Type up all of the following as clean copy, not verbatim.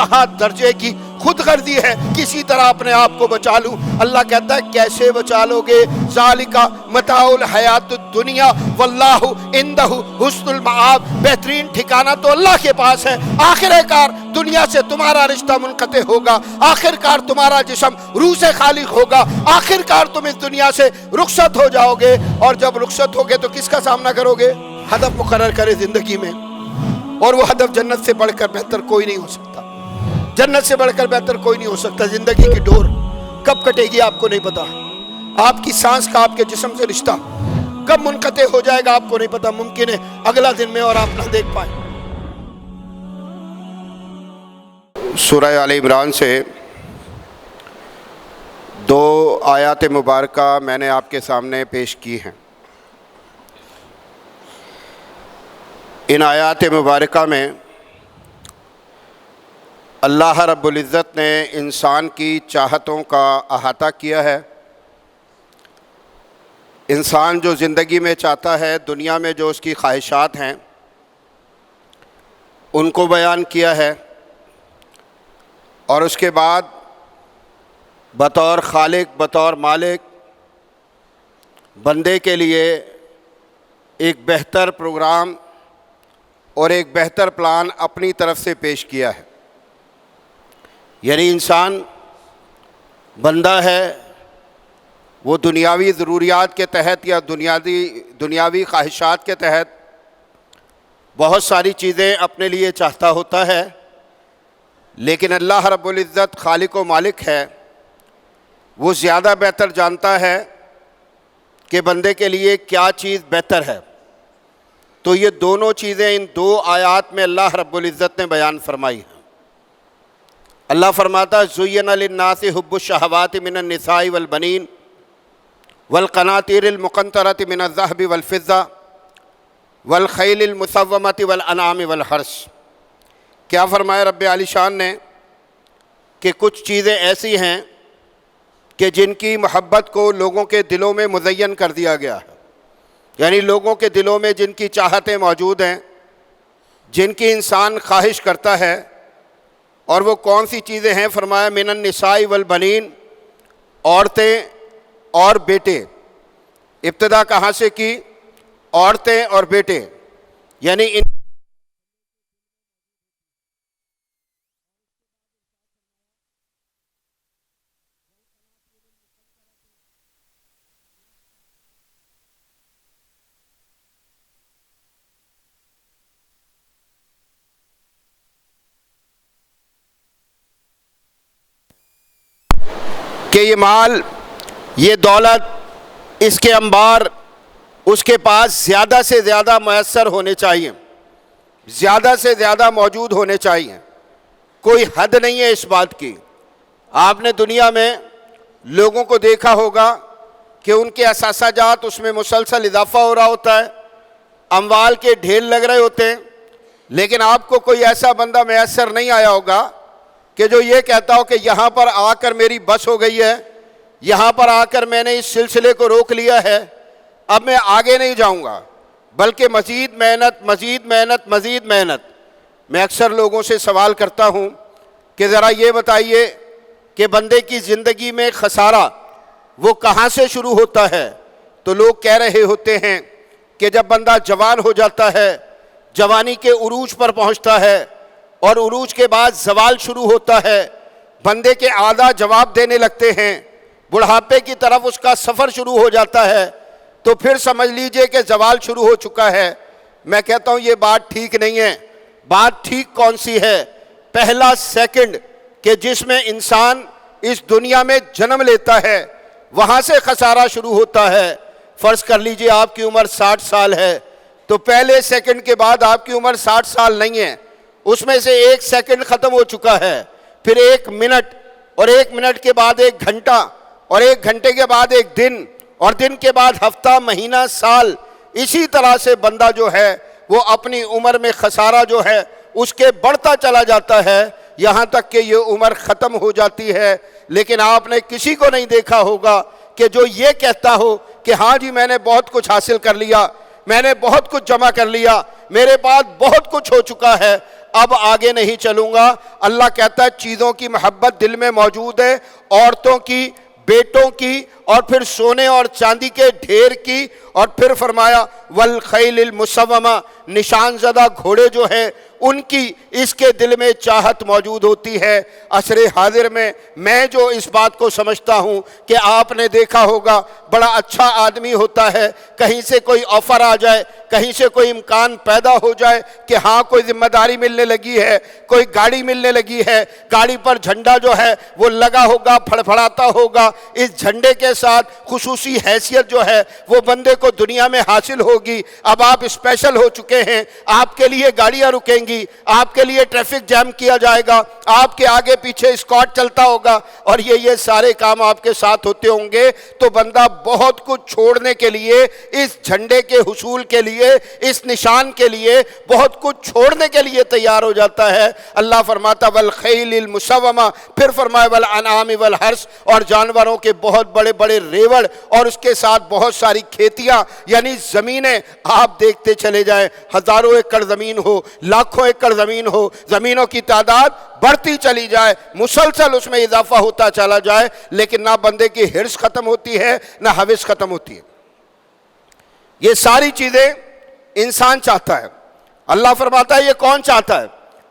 منتہا درجے کی خود غرضی ہے، کسی طرح اپنے آپ کو بچا لوں۔ اللہ کہتا ہے کیسے بچا لو گے؟ ذالک متاع الحیات الدنیا واللہ عندہ حسن المآب، بہترین ٹھکانہ تو اللہ کے پاس ہے۔ آخر کار دنیا سے تمہارا رشتہ منقطع ہوگا، آخر کار تمہارا جسم روح سے خالق ہوگا، آخر کار تم اس دنیا سے رخصت ہو جاؤ گے، اور جب رخصت ہوگے تو کس کا سامنا کرو گے؟ ہدف مقرر کرے زندگی میں، اور وہ ہدف جنت سے بڑھ کر بہتر کوئی نہیں ہو سکتا، جنت سے بڑھ کر بہتر کوئی نہیں ہو سکتا۔ زندگی کی ڈور کب کٹے گی آپ کو نہیں پتا، آپ کی سانس کا آپ کے جسم سے رشتہ کب منقطع ہو جائے گا آپ کو نہیں پتا، ممکن ہے اگلا دن میں اور آپ نہ دیکھ پائیں۔ سورہ آل عمران سے 2 آیات مبارکہ میں نے آپ کے سامنے پیش کی ہیں۔ ان آیات مبارکہ میں اللہ رب العزت نے انسان کی چاہتوں کا احاطہ کیا ہے۔ انسان جو زندگی میں چاہتا ہے، دنیا میں جو اس کی خواہشات ہیں ان کو بیان کیا ہے، اور اس کے بعد بطور خالق بطور مالک بندے کے لیے ایک بہتر پروگرام اور ایک بہتر پلان اپنی طرف سے پیش کیا ہے۔ یعنی انسان بندہ ہے، وہ دنیاوی ضروریات کے تحت یا دنیاوی خواہشات کے تحت بہت ساری چیزیں اپنے لیے چاہتا ہوتا ہے، لیکن اللہ رب العزت خالق و مالک ہے، وہ زیادہ بہتر جانتا ہے کہ بندے کے لیے کیا چیز بہتر ہے۔ تو یہ دونوں چیزیں ان 2 آیات میں اللہ رب العزت نے بیان فرمائی ہیں۔ اللہ فرماتا ہے زُيِّنَ لِلنَّاسِ حُبُّ الشَّهَوَاتِ مِنَ النِّسَاءِ وَالْبَنِينَ وَالْقَنَاطِيرِ الْمُقَنطَرَةِ مِنَ الذَّهَبِ وَالْفِضَّةِ وَالْخَيْلِ الْمُسَوَّمَةِ وَالْأَنْعَامِ وَالْحَرْثِ۔ کیا فرمایا رب عالی شان نے کہ کچھ چیزیں ایسی ہیں کہ جن کی محبت کو لوگوں کے دلوں میں مزین کر دیا گیا ہے، یعنی لوگوں کے دلوں میں جن کی چاہتیں موجود ہیں، جن کی انسان خواہش کرتا ہے، اور وہ کون سی چیزیں ہیں؟ فرمایا من النساء والبنین، عورتیں اور بیٹے۔ ابتدا کہاں سے کی؟ عورتیں اور بیٹے، یعنی کہ یہ مال، یہ دولت، اس کے انبار اس کے پاس زیادہ سے زیادہ میسر ہونے چاہیے، زیادہ سے زیادہ موجود ہونے چاہیے، کوئی حد نہیں ہے اس بات کی۔ آپ نے دنیا میں لوگوں کو دیکھا ہوگا کہ ان کے اثاثہ جات اس میں مسلسل اضافہ ہو رہا ہوتا ہے، اموال کے ڈھیر لگ رہے ہوتے ہیں، لیکن آپ کو کوئی ایسا بندہ میسر نہیں آیا ہوگا کہ جو یہ کہتا ہو کہ یہاں پر آ کر میری بس ہو گئی ہے، یہاں پر آ کر میں نے اس سلسلے کو روک لیا ہے، اب میں آگے نہیں جاؤں گا، بلکہ مزید محنت مزید محنت مزید محنت۔ میں اکثر لوگوں سے سوال کرتا ہوں کہ ذرا یہ بتائیے کہ بندے کی زندگی میں خسارہ وہ کہاں سے شروع ہوتا ہے؟ تو لوگ کہہ رہے ہوتے ہیں کہ جب بندہ جوان ہو جاتا ہے، جوانی کے عروج پر پہنچتا ہے، اور عروج کے بعد زوال شروع ہوتا ہے، بندے کے اعضاء جواب دینے لگتے ہیں، بڑھاپے کی طرف اس کا سفر شروع ہو جاتا ہے، تو پھر سمجھ لیجئے کہ زوال شروع ہو چکا ہے۔ میں کہتا ہوں یہ بات ٹھیک نہیں ہے۔ بات ٹھیک کون سی ہے؟ پہلا سیکنڈ کہ جس میں انسان اس دنیا میں جنم لیتا ہے، وہاں سے خسارہ شروع ہوتا ہے۔ فرض کر لیجئے آپ کی عمر 60 سال ہے، تو پہلے سیکنڈ کے بعد آپ کی عمر 60 سال نہیں ہے، اس میں سے 1 سیکنڈ ختم ہو چکا ہے، پھر 1 منٹ، اور 1 منٹ کے بعد 1 گھنٹہ، اور 1 گھنٹے کے بعد 1 دن، اور دن کے بعد ہفتہ، مہینہ، سال۔ اسی طرح سے بندہ جو ہے وہ اپنی عمر میں خسارہ جو ہے اس کے بڑھتا چلا جاتا ہے، یہاں تک کہ یہ عمر ختم ہو جاتی ہے۔ لیکن آپ نے کسی کو نہیں دیکھا ہوگا کہ جو یہ کہتا ہو کہ ہاں جی میں نے بہت کچھ حاصل کر لیا، میں نے بہت کچھ جمع کر لیا، میرے پاس بہت کچھ ہو چکا ہے۔ اب آگے نہیں چلوں گا۔ اللہ کہتا ہے چیزوں کی محبت دل میں موجود ہے، عورتوں کی، بیٹوں کی، اور پھر سونے اور چاندی کے ڈھیر کی، اور پھر فرمایا والخیل المسومہ، نشان زدہ گھوڑے جو ہیں ان کی، اس کے دل میں چاہت موجود ہوتی ہے۔ عصر حاضر میں جو اس بات کو سمجھتا ہوں کہ آپ نے دیکھا ہوگا بڑا اچھا آدمی ہوتا ہے، کہیں سے کوئی آفر آ جائے، کہیں سے کوئی امکان پیدا ہو جائے کہ ہاں کوئی ذمہ داری ملنے لگی ہے، کوئی گاڑی ملنے لگی ہے، گاڑی پر جھنڈا جو ہے وہ لگا ہوگا، پھڑپھڑاتا ہوگا، اس جھنڈے کے ساتھ خصوصی حیثیت جو ہے وہ بندے کو دنیا میں حاصل ہوگی۔ اب آپ اسپیشل ہو چکے ہیں، آپ کے لیے گاڑیاں رکیں گی، آپ کے لیے ٹریفک جام کیا جائے گا، آپ کے آگے پیچھے اسکارٹ چلتا ہوگا، اور یہ سارے کام آپ کے ساتھ ہوتے ہوں گے، تو بندہ بہت کچھ چھوڑنے کے لیے، اس جھنڈے کے حصول کے لیے، اس نشان کے لیے بہت کچھ چھوڑنے کے لیے تیار ہو جاتا ہے۔ اللہ فرماتا والخیل المسومہ، پھر فرمایا والانعام والحرث، اور جانوروں کے بہت بڑے بڑے ریوڑ، اور اس کے ساتھ بہت ساری کھیتیاں، یعنی زمینیں آپ دیکھتے چلے جائیں، ہزاروں ایکڑ زمین ہو، لاکھوں ایکڑ زمین ہو، زمینوں کی تعداد بڑھتی چلی جائے، مسلسل اس میں اضافہ ہوتا چلا جائے، لیکن نہ بندے کی حرص ختم ہوتی ہے نہ ہوس ختم ہوتی ہے۔ یہ ساری چیزیں انسان چاہتا ہے۔ اللہ فرماتا ہے یہ کون چاہتا ہے؟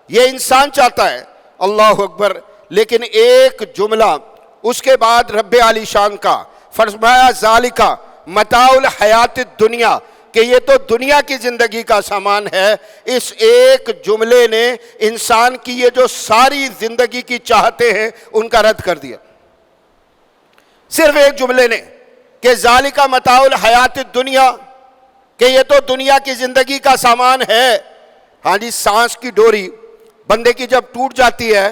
یہ انسان چاہتا ہے۔ اللہ اکبر۔ لیکن ایک جملہ اس کے بعد رب عالی شان کا فرمایا ذالک متاع الحیات الدنیا، کہ یہ تو دنیا کی زندگی کا سامان ہے۔ اس ایک جملے نے انسان کی یہ جو ساری زندگی کی چاہتے ہیں ان کا رد کر دیا، صرف ایک جملے نے، کہ ذالک متاع الحیات الدنیا، کہ یہ تو دنیا کی زندگی کا سامان ہے۔ ہاں جی، سانس کی ڈوری بندے کی جب ٹوٹ جاتی ہے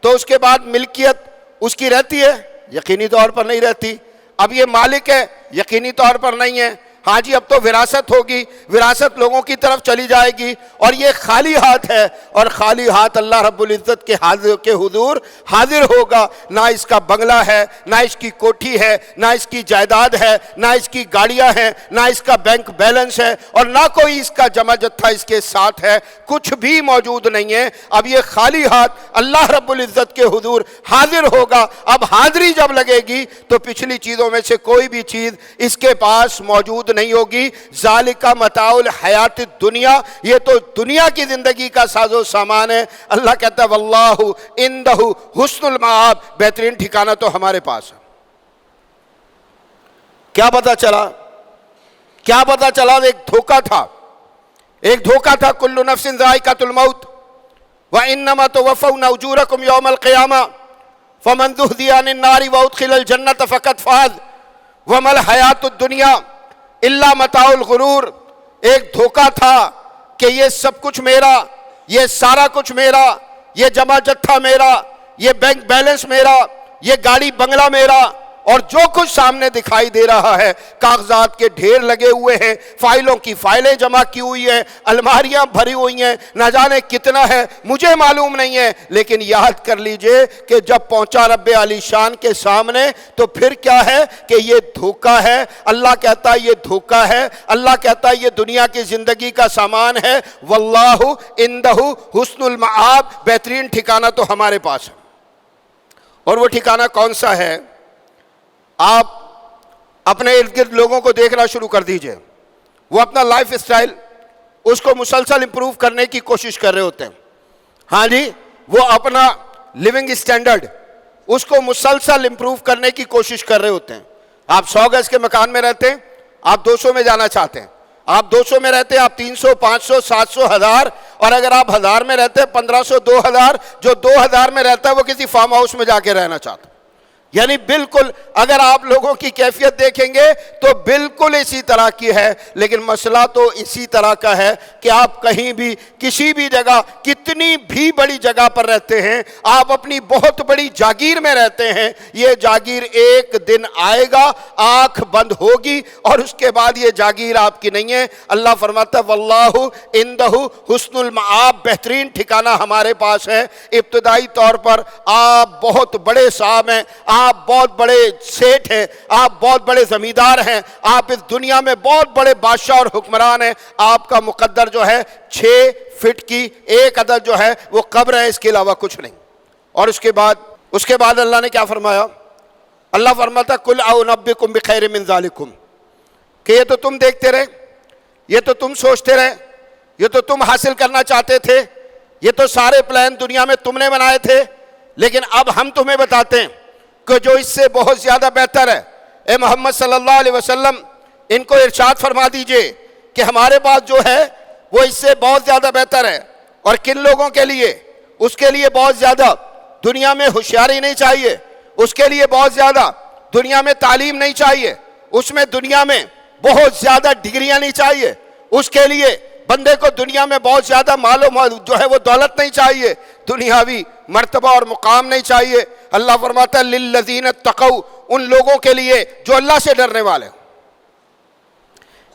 تو اس کے بعد ملکیت اس کی رہتی ہے؟ یقینی طور پر نہیں رہتی۔ اب یہ مالک ہے؟ یقینی طور پر نہیں ہے۔ ہاں جی، اب تو وراثت ہوگی، وراثت لوگوں کی طرف چلی جائے گی، اور یہ خالی ہاتھ ہے، اور خالی ہاتھ اللہ رب العزت کے حضور حاضر ہوگا۔ نہ اس کا بنگلہ ہے، نہ اس کی کوٹھی ہے، نہ اس کی جائیداد ہے، نہ اس کی گاڑیاں ہیں، نہ اس کا بینک بیلنس ہے، اور نہ کوئی اس کا جمع جتھا اس کے ساتھ ہے، کچھ بھی موجود نہیں ہے۔ اب یہ خالی ہاتھ اللہ رب العزت کے حضور حاضر ہوگا۔ اب حاضری جب لگے گی تو پچھلی چیزوں میں سے کوئی بھی چیز اس کے پاس موجود نہیں ہوگی۔ ذالک متاع الحیات الدنیا، یہ تو دنیا کی زندگی کا ساز و سامان ہے۔ اللہ کہتا ہے واللہ عندہ حسن المآب، بہترین ٹھکانہ تو ہمارے پاس ہے۔ کیا پتا چلا؟ کیا پتا چلا؟ ایک دھوکہ تھا، ایک دھوکہ تھا۔ کل نفس ذائقۃ الموت وانما توفون اجورکم یوم القیامہ فمن زحزح عن النار وادخل الجنۃ فقد فاز وما الحیات الدنیا الا متاع الغرور۔ ایک دھوکہ تھا کہ یہ سب کچھ میرا، یہ سارا کچھ میرا، یہ جمع جتھا میرا، یہ بینک بیلنس میرا، یہ گاڑی بنگلہ میرا، اور جو کچھ سامنے دکھائی دے رہا ہے، کاغذات کے ڈھیر لگے ہوئے ہیں، فائلوں کی فائلیں جمع کی ہوئی ہیں، الماریاں بھری ہوئی ہیں، نہ جانے کتنا ہے، مجھے معلوم نہیں ہے۔ لیکن یاد کر لیجئے کہ جب پہنچا رب عالی شان کے سامنے تو پھر کیا ہے کہ یہ دھوکہ ہے۔ اللہ کہتا ہے یہ دھوکہ ہے، اللہ کہتا ہے یہ دنیا کی زندگی کا سامان ہے۔ واللہ عندہ حسن المآب، بہترین ٹھکانہ تو ہمارے پاس ہے۔ اور وہ ٹھکانہ کون سا ہے؟ آپ اپنے ارد گرد لوگوں کو دیکھنا شروع کر دیجئے، وہ اپنا لائف اسٹائل اس کو مسلسل امپروو کرنے کی کوشش کر رہے ہوتے ہیں۔ ہاں جی، وہ اپنا لیونگ اسٹینڈرڈ اس کو مسلسل امپروو کرنے کی کوشش کر رہے ہوتے ہیں۔ آپ 100 گز کے مکان میں رہتے ہیں، آپ 200 میں جانا چاہتے ہیں، آپ 200 میں رہتے ہیں، آپ 300 500 700 1000، اور اگر آپ 1000 میں رہتے ہیں 1500 2000، جو 2000 میں رہتا ہے وہ کسی فارم ہاؤس میں جا کے رہنا چاہتا ہے۔ یعنی بالکل اگر آپ لوگوں کی کیفیت دیکھیں گے تو بالکل اسی طرح کی ہے۔ لیکن مسئلہ تو اسی طرح کا ہے کہ آپ کہیں بھی کسی بھی جگہ کتنی بھی بڑی جگہ پر رہتے ہیں، آپ اپنی بہت بڑی جاگیر میں رہتے ہیں، یہ جاگیر ایک دن آئے گا، آنکھ بند ہوگی، اور اس کے بعد یہ جاگیر آپ کی نہیں ہے۔ اللہ فرماتا ہے واللہ عندہ حسن المآب، بہترین ٹھکانہ ہمارے پاس ہے۔ ابتدائی طور پر آپ بہت بڑے صاحب ہیں، آپ بہت بڑے سیٹھ ہیں، آپ بہت بڑے زمیندار ہیں، آپ اس دنیا میں بہت بڑے بادشاہ اور حکمران ہیں، آپ کا مقدر جو ہے 6 فٹ کی ایک عدد جو ہے وہ قبر ہے، اس کے علاوہ کچھ نہیں۔ اور اس کے بعد اللہ نے کیا فرمایا؟ اللہ فرماتا قل اعنبئکم بخیر من ذالکم، کہ یہ تو تم دیکھتے رہے، یہ تو تم سوچتے رہے، یہ تو تم حاصل کرنا چاہتے تھے، یہ تو سارے پلان دنیا میں تم نے بنائے تھے، لیکن اب ہم تمہیں بتاتے ہیں کہ جو اس سے بہت زیادہ بہتر ہے۔ اے محمد صلی اللہ علیہ وسلم ان کو ارشاد فرما دیجئے کہ ہمارے پاس جو ہے وہ اس سے بہت زیادہ بہتر ہے۔ اور کن لوگوں کے لیے؟ اس کے لیے بہت زیادہ دنیا میں ہوشیاری نہیں چاہیے، اس کے لیے بہت زیادہ دنیا میں تعلیم نہیں چاہیے، اس میں دنیا میں بہت زیادہ ڈگریاں نہیں چاہیے، اس کے لیے بندے کو دنیا میں بہت زیادہ مال جو ہے وہ دولت نہیں چاہیے، دنیاوی مرتبہ اور مقام نہیں چاہیے۔ اللہ فرماتا ہے للذین اتقوا، ان لوگوں کے لیے جو اللہ سے ڈرنے والے۔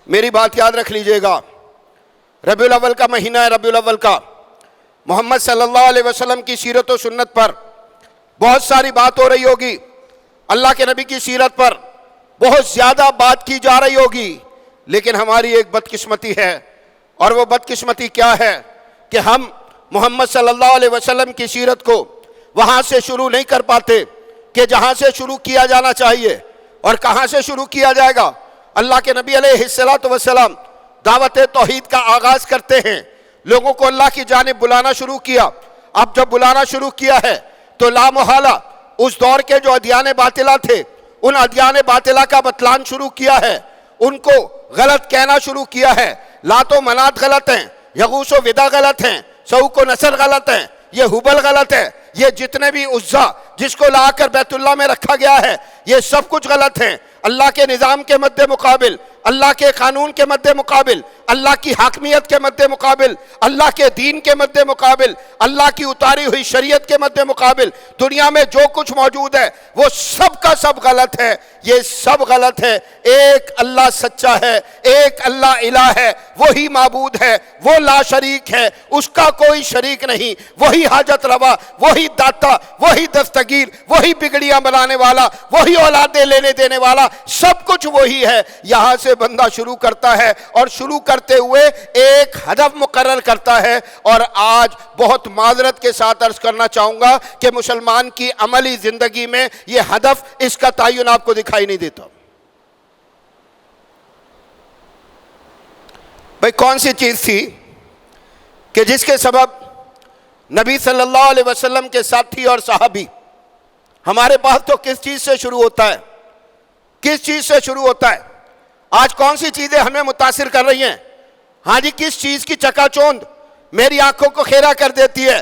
میری بات یاد رکھ لیجئے گا، ربیع الاول کا مہینہ ہے، ربیع الاول کا محمد صلی اللہ علیہ وسلم کی سیرت و سنت پر بہت ساری بات ہو رہی ہوگی، اللہ کے نبی کی سیرت پر بہت زیادہ بات کی جا رہی ہوگی، لیکن ہماری ایک بدقسمتی ہے، اور وہ بدقسمتی کیا ہے کہ ہم محمد صلی اللہ علیہ وسلم کی سیرت کو وہاں سے شروع نہیں کر پاتے کہ جہاں سے شروع کیا جانا چاہیے۔ اور کہاں سے شروع کیا جائے گا؟ اللہ کے نبی علیہ السلام دعوت توحید کا آغاز کرتے ہیں، لوگوں کو اللہ کی جانب بلانا شروع کیا۔ اب جب بلانا شروع کیا ہے تو لا محالہ اس دور کے جو ادیان باطلہ تھے، ان ادیان باطلہ کا بتلان شروع کیا ہے، ان کو غلط کہنا شروع کیا ہے۔ لات و منات غلط ہیں، یغوث و ودا غلط ہیں، سوق و نصر غلط ہیں، یہ حبل غلط ہے، یہ جتنے بھی عزا جس کو لا کر بیت اللہ میں رکھا گیا ہے یہ سب کچھ غلط ہیں۔ اللہ کے نظام کے مد مقابل، اللہ کے قانون کے مد مقابل، اللہ کی حاکمیت کے مد مقابل، اللہ کے دین کے مد مقابل، اللہ کی اتاری ہوئی شریعت کے مد مقابل دنیا میں جو کچھ موجود ہے وہ سب کا سب غلط ہے، یہ سب غلط ہے۔ ایک اللہ سچا ہے، ایک اللہ الہ ہے، وہی معبود ہے، وہ لا شریک ہے، اس کا کوئی شریک نہیں، وہی حاجت روا، وہی داتا، وہی دستگیر، وہی بگڑیاں بنانے والا، وہی اولادیں لینے دینے والا، سب کچھ وہی ہے۔ یہاں سے بندہ شروع کرتا ہے اور شروع کرتے ہوئے ایک ہدف مقرر کرتا ہے۔ اور آج بہت معذرت کے ساتھ عرض کرنا چاہوں گا کہ مسلمان کی عملی زندگی میں یہ ہدف، اس کا تعین آپ کو دکھائی نہیں دیتا۔ بھئی کون سی چیز تھی کہ جس کے سبب نبی صلی اللہ علیہ وسلم کے ساتھی اور صحابی، ہمارے پاس تو کس چیز سے شروع ہوتا ہے، کس چیز سے شروع ہوتا ہے؟ آج کون سی چیزیں ہمیں متاثر کر رہی ہیں؟ ہاں جی، کس چیز کی چکا چوند میری آنکھوں کو خیرہ کر دیتی ہے،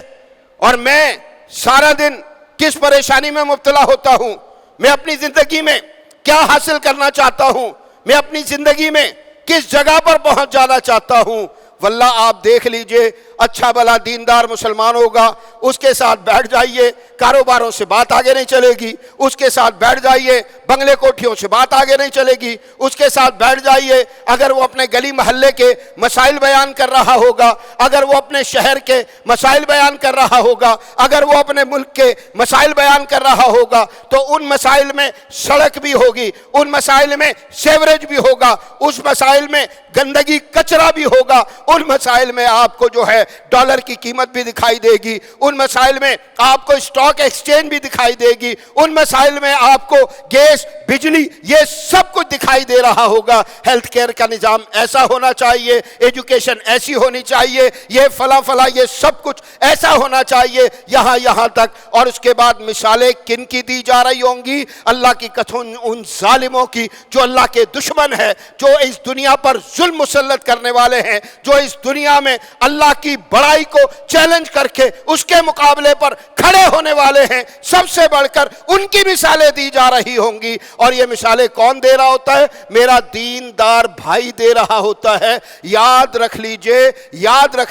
اور میں سارا دن کس پریشانی میں مبتلا ہوتا ہوں؟ میں اپنی زندگی میں کیا حاصل کرنا چاہتا ہوں؟ میں اپنی زندگی میں کس جگہ پر پہنچ جانا چاہتا ہوں؟ واللہ آپ دیکھ لیجئے، اچھا بھلا دیندار مسلمان ہوگا، اس کے ساتھ بیٹھ جائیے، کاروباروں سے بات آگے نہیں چلے گی، اس کے ساتھ بیٹھ جائیے، بنگلے کوٹھیوں سے بات آگے نہیں چلے گی، اس کے ساتھ بیٹھ جائیے، اگر وہ اپنے گلی محلے کے مسائل بیان کر رہا ہوگا، اگر وہ اپنے شہر کے مسائل بیان کر رہا ہوگا، اگر وہ اپنے ملک کے مسائل بیان کر رہا ہوگا، تو ان مسائل میں سڑک بھی ہوگی، ان مسائل میں سیوریج بھی ہوگا، اس مسائل میں گندگی کچرا بھی ہوگا، ان مسائل میں آپ کو جو ہے ڈالر کی قیمت بھی دکھائی دے گی، ان مسائل میں آپ کو اسٹاک ایکسچینج بھی دکھائی دے گی، ان مسائل میں آپ کو گیس، بجلی، یہ سب کچھ دکھائی دے رہا ہوگا۔ ہیلتھ کیئر کا نظام ایسا ہونا چاہیے، ایجوکیشن ایسی ہونی چاہیے، یہ فلاں یہ سب کچھ ایسا ہونا چاہیے، یہاں تک۔ اور اس کے بعد مثالیں کن کی دی جا رہی ہوں گی؟ اللہ کی قسم ان ظالموں کی جو اللہ کے دشمن ہے، جو اس دنیا پر ظلم مسلط کرنے والے ہیں، جو اس دنیا میں اللہ کی بڑائی کو چیلنج کر کے اس کے مقابلے پر کھڑے ہونے والے ہیں، سب سے بڑھ کر ان کی مثالیں دی جا رہی ہوں گی۔ اور یہ مثالیں کون دے رہا ہوتا ہے؟ میرا دیندار بھائی دے رہا ہوتا ہے۔ یاد رکھ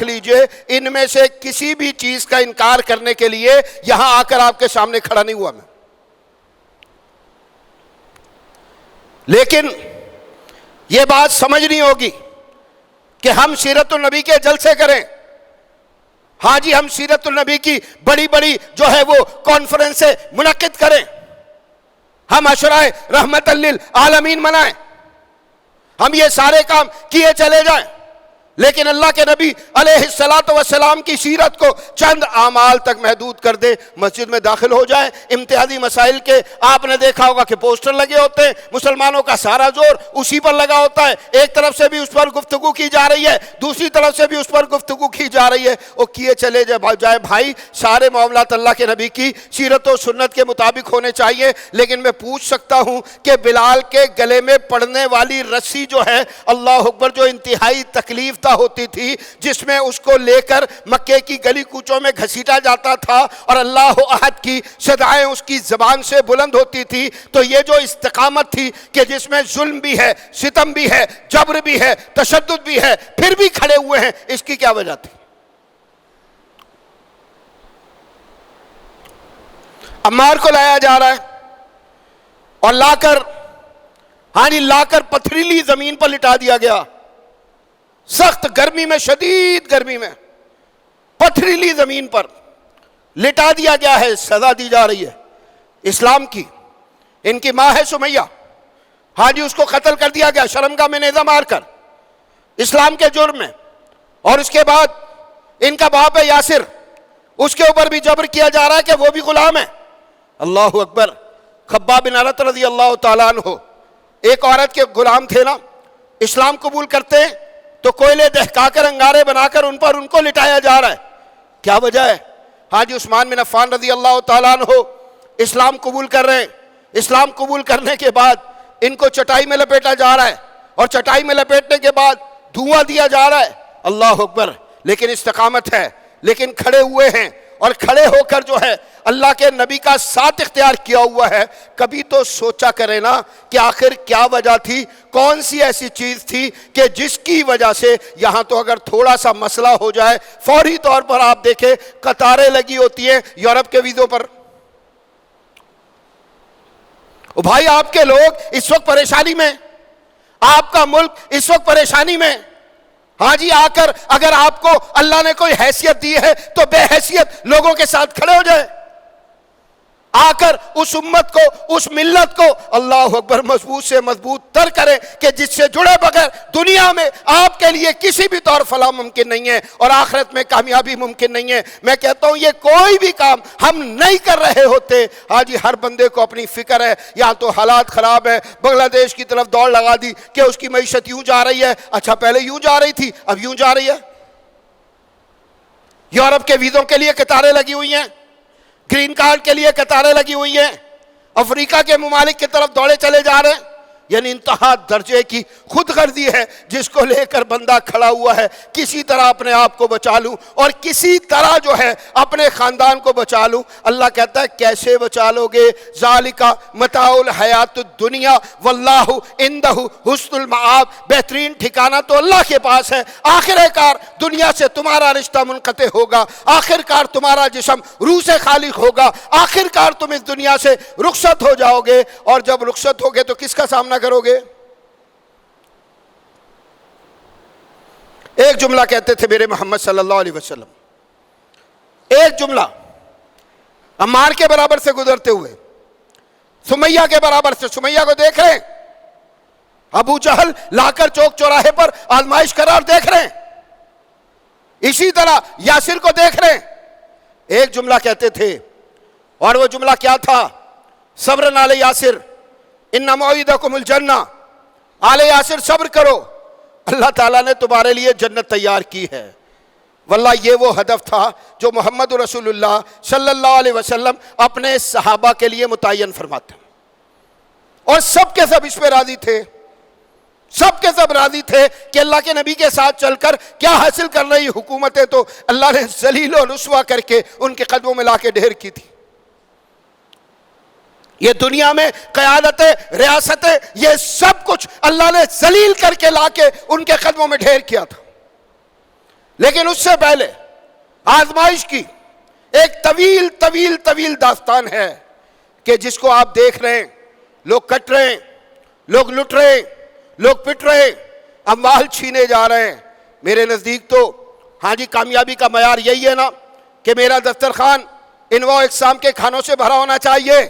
لیجئے ان میں سے کسی بھی چیز کا انکار کرنے کے لیے یہاں آ کر آپ کے سامنے کھڑا نہیں ہوا میں، لیکن یہ بات سمجھنی ہوگی کہ ہم سیرت النبی کے جلسے کریں، ہاں جی، ہم سیرت النبی کی بڑی جو ہے وہ کانفرنسیں منعقد کریں، ہم عشرائے رحمت للعالمین منائیں، ہم یہ سارے کام کیے چلے جائیں، لیکن اللہ کے نبی علیہ الصلاۃ والسلام کی سیرت کو چند اعمال تک محدود کر دے، مسجد میں داخل ہو جائے، امتیازی مسائل کے آپ نے دیکھا ہوگا کہ پوسٹر لگے ہوتے ہیں، مسلمانوں کا سارا زور اسی پر لگا ہوتا ہے، ایک طرف سے بھی اس پر گفتگو کی جا رہی ہے، دوسری طرف سے بھی اس پر گفتگو کی جا رہی ہے، وہ کیے چلے جائے بھائی، سارے معاملات اللہ کے نبی کی سیرت و سنت کے مطابق ہونے چاہیے۔ لیکن میں پوچھ سکتا ہوں کہ بلال کے گلے میں پڑنے والی رسی جو ہے، اللہ اکبر، جو انتہائی تکلیف ہوتی تھی، جس میں اس کو لے کر مکے کی گلی کوچوں میں گھسیٹا جاتا تھا اور اللہ احد کی صدائیں اس کی زبان سے بلند ہوتی تھی، تو یہ جو استقامت تھی کہ جس میں ظلم بھی ہے، ستم بھی ہے، جبر بھی ہے، تشدد بھی ہے، پھر بھی کھڑے ہوئے ہیں، اس کی کیا وجہ تھی؟ عمار کو لایا جا رہا ہے اور لا کر پتھریلی زمین پر لٹا دیا گیا، سخت گرمی میں، شدید گرمی میں پتھریلی زمین پر لٹا دیا گیا ہے، سزا دی جا رہی ہے اسلام کی۔ ان کی ماں ہے سمیہ، اس کو قتل کر دیا گیا شرمگاہ میں نیزہ مار کر اسلام کے جرم میں، اور اس کے بعد ان کا باپ ہے یاسر، اس کے اوپر بھی جبر کیا جا رہا ہے کہ وہ بھی غلام ہے۔ اللہ اکبر۔ خباب بن ارت رضی اللہ تعالیٰ عنہ ایک عورت کے غلام تھے نا، اسلام قبول کرتے ہیں تو کوئلے دہکا کر، انگارے بنا کر ان کو لٹایا جا رہا ہے، کیا وجہ ہے؟ عثمان بن عفان رضی اللہ تعالیٰ عنہ اسلام قبول کر رہے ہیں، اسلام قبول کرنے کے بعد ان کو چٹائی میں لپیٹا جا رہا ہے، اور چٹائی میں لپیٹنے کے بعد دھواں دیا جا رہا ہے، اللہ اکبر۔ لیکن استقامت ہے، لیکن کھڑے ہوئے ہیں، اور کھڑے ہو کر جو ہے اللہ کے نبی کا ساتھ اختیار کیا ہوا ہے۔ کبھی تو سوچا کرے نا کہ آخر کیا وجہ تھی، کون سی ایسی چیز تھی کہ جس کی وجہ سے یہاں تو اگر تھوڑا سا مسئلہ ہو جائے، فوری طور پر آپ دیکھیں قطاریں لگی ہوتی ہیں یورپ کے ویزوں پر۔ بھائی آپ کے لوگ اس وقت پریشانی میں، آپ کا ملک اس وقت پریشانی میں، آ کر اگر آپ کو اللہ نے کوئی حیثیت دی ہے تو بے حیثیت لوگوں کے ساتھ کھڑے ہو جائیں، آ کر اس امت کو، اس ملت کو اللہ اکبر مضبوط سے مضبوط تر کریں کہ جس سے جڑے بغیر دنیا میں آپ کے لیے کسی بھی طور فلاح ممکن نہیں ہے اور آخرت میں کامیابی ممکن نہیں ہے۔ میں کہتا ہوں یہ کوئی بھی کام ہم نہیں کر رہے ہوتے، ہر بندے کو اپنی فکر ہے، یا تو حالات خراب ہے، بنگلہ دیش کی طرف دوڑ لگا دی کہ اس کی معیشت یوں جا رہی ہے، اچھا پہلے یوں جا رہی تھی اب یوں جا رہی ہے، یورپ کے ویزوں کے لیے قطاریں لگی ہوئی ہیں، گرین کارڈ کے لیے قطاریں لگی ہوئی ہیں، افریقہ کے ممالک کی طرف دوڑے چلے جا رہے ہیں، یعنی انتہا درجے کی خود غرضی ہے جس کو لے کر بندہ کھڑا ہوا ہے، کسی طرح اپنے آپ کو بچا لوں اور کسی طرح جو ہے اپنے خاندان کو بچا لوں۔ اللہ کہتا ہے کیسے بچا لو گے؟ ذالک متاع الحیات الدنیا واللہ عندہ حسن المآب، بہترین ٹھکانہ تو اللہ کے پاس ہے، آخر کار دنیا سے تمہارا رشتہ منقطع ہوگا، آخر کار تمہارا جسم روح سے خالق ہوگا، آخر کار تم اس دنیا سے رخصت ہو جاؤ گے، اور جب رخصت ہوگے تو کس کا سامنا کرو گے؟ ایک جملہ کہتے تھے میرے محمد صلی اللہ علیہ وسلم، ایک جملہ عمار کے برابر سے گزرتے ہوئے، سمیہ کے برابر سے، سمیہ کو دیکھ رہے ہیں، ابو جہل لا کر چوک چوراہے پر آزمائش قرار دیکھ رہے ہیں، اسی طرح یاسر کو دیکھ رہے ہیں، ایک جملہ کہتے تھے، اور وہ جملہ کیا تھا؟ صبر علی یاسر ان موعدکم الجنہ، آل یاسر صبر کرو، اللہ تعالیٰ نے تمہارے لیے جنت تیار کی ہے۔ واللہ یہ وہ ہدف تھا جو محمد رسول اللہ صلی اللہ علیہ وسلم اپنے صحابہ کے لیے متعین فرماتے ہیں، اور سب کے سب اس پہ راضی تھے، سب کے سب راضی تھے کہ اللہ کے نبی کے ساتھ چل کر کیا حاصل کر رہی حکومتیں تو اللہ نے ذلیل و رسوا کر کے ان کے قدموں میں لا کے ڈھیر کی تھی۔ یہ دنیا میں قیادتیں، ریاستیں، یہ سب کچھ اللہ نے ذلیل کر کے لا کے ان کے قدموں میں ڈھیر کیا تھا۔ لیکن اس سے پہلے آزمائش کی ایک طویل طویل طویل داستان ہے کہ جس کو آپ دیکھ رہے ہیں، لوگ کٹ رہے ہیں، لوگ لٹ رہے ہیں، لوگ پٹ رہے ہیں، اموال چھینے جا رہے ہیں۔ میرے نزدیک تو کامیابی کا معیار یہی ہے نا کہ میرا دسترخوان انواع اقسام کے کھانوں سے بھرا ہونا چاہیے،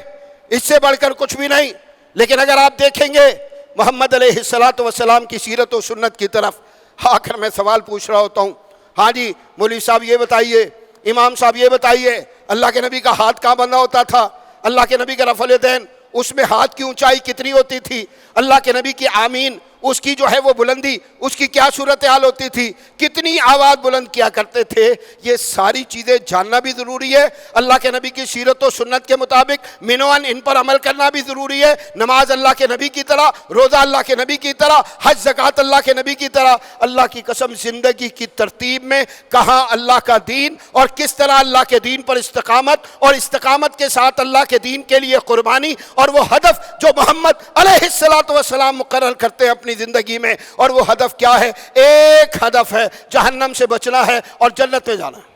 اس سے بڑھ کر کچھ بھی نہیں. لیکن اگر آپ دیکھیں گے محمد علیہ الصلوۃ والسلام کی سیرت و سنت کی طرف آ کر میں سوال پوچھ رہا ہوتا ہوں. ہاں جی مولوی صاحب یہ بتائیے, امام صاحب یہ بتائیے, اللہ کے نبی کا ہاتھ کہاں بندھا ہوتا تھا؟ اللہ کے نبی کا رفع الیدین اس میں ہاتھ کی اونچائی کتنی ہوتی تھی؟ اللہ کے نبی کی آمین اس کی جو ہے وہ بلندی, اس کی کیا صورتحال ہوتی تھی؟ کتنی آواز بلند کیا کرتے تھے؟ یہ ساری چیزیں جاننا بھی ضروری ہے. اللہ کے نبی کی سیرت و سنت کے مطابق منوان ان پر عمل کرنا بھی ضروری ہے. نماز اللہ کے نبی کی طرح, روزہ اللہ کے نبی کی طرح, حج زکوٰۃ اللہ کے نبی کی طرح. اللہ کی قسم زندگی کی ترتیب میں کہاں اللہ کا دین اور کس طرح اللہ کے دین پر استقامت, اور استقامت کے ساتھ اللہ کے دین کے لیے قربانی, اور وہ ہدف جو محمد علیہ الصلوۃ والسلام مقرر کرتے ہیں اپنی زندگی میں, اور وہ ہدف کیا ہے؟ ایک ہدف ہے, جہنم سے بچنا ہے اور جنت میں جانا ہے.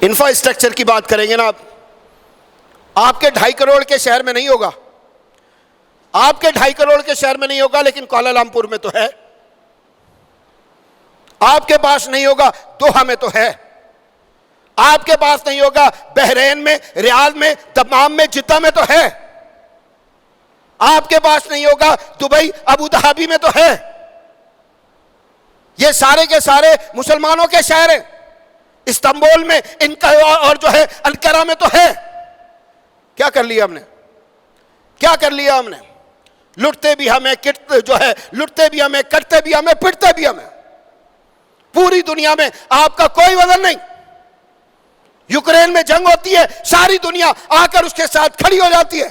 انفراسٹرکچر کی بات کریں گے نا آپ کے 2.5 کروڑ کے شہر میں نہیں ہوگا, آپ کے 2.5 کروڑ کے شہر میں نہیں ہوگا, لیکن کوالالمپور میں تو ہے. آپ کے پاس نہیں ہوگا, دوحہ میں تو ہے. آپ کے پاس نہیں ہوگا, بحرین میں, ریاض میں, دمام میں, جدہ میں تو ہے. آپ کے پاس نہیں ہوگا, دبئی, ابوظہبی میں تو ہے. یہ سارے کے سارے مسلمانوں کے شہر ہیں. استنبول میں ان کا, اور جو ہے انقرہ میں تو ہے. کیا کر لیا ہم نے؟ کیا کر لیا ہم نے؟ لٹتے بھی ہمیں, جو ہے لٹتے بھی ہمیں, کٹتے بھی ہمیں, پٹتے بھی ہمیں. پوری دنیا میں آپ کا کوئی وزن نہیں. یوکرین میں جنگ ہوتی ہے, ساری دنیا آ کر اس کے ساتھ کھڑی ہو جاتی ہے.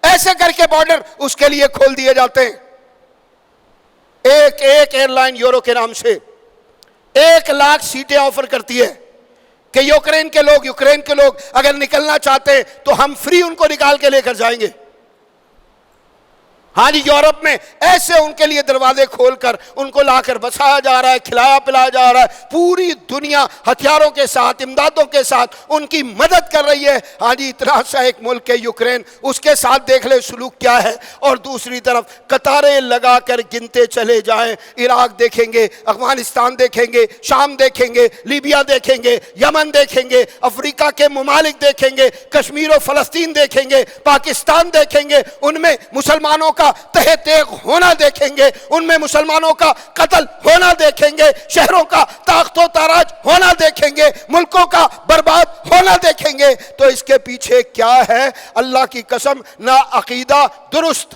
ایسے کر کے بارڈر اس کے لیے کھول دیے جاتے ہیں. ایک ایئر لائن یورو کے نام سے 1,00,000 سیٹیں آفر کرتی ہے کہ یوکرین کے لوگ اگر نکلنا چاہتے ہیں تو ہم فری ان کو نکال کے لے کر جائیں گے. ہاں جی, یورپ میں ایسے ان کے لیے دروازے کھول کر ان کو لا کر بسایا جا رہا ہے, کھلایا پلایا جا رہا ہے. پوری دنیا ہتھیاروں کے ساتھ, امدادوں کے ساتھ ان کی مدد کر رہی ہے. ہاں جی, اتنا سا ایک ملک ہے یوکرین, اس کے ساتھ دیکھ لے سلوک کیا ہے. اور دوسری طرف قطاریں لگا کر گنتے چلے جائیں. عراق دیکھیں گے, افغانستان دیکھیں گے, شام دیکھیں گے, لیبیا دیکھیں گے, یمن دیکھیں گے, افریقہ کے ممالک دیکھیں گے, کشمیر و فلسطین دیکھیں گے, پاکستان دیکھیں گے. ان میں مسلمانوں کا تہ تیغ ہونا دیکھیں گے, ان میں مسلمانوں کا قتل ہونا دیکھیں گے, شہروں کا تاخت و تاراج ہونا دیکھیں گے, ملکوں کا برباد ہونا دیکھیں گے. تو اس کے پیچھے کیا ہے؟ اللہ کی قسم نہ عقیدہ درست.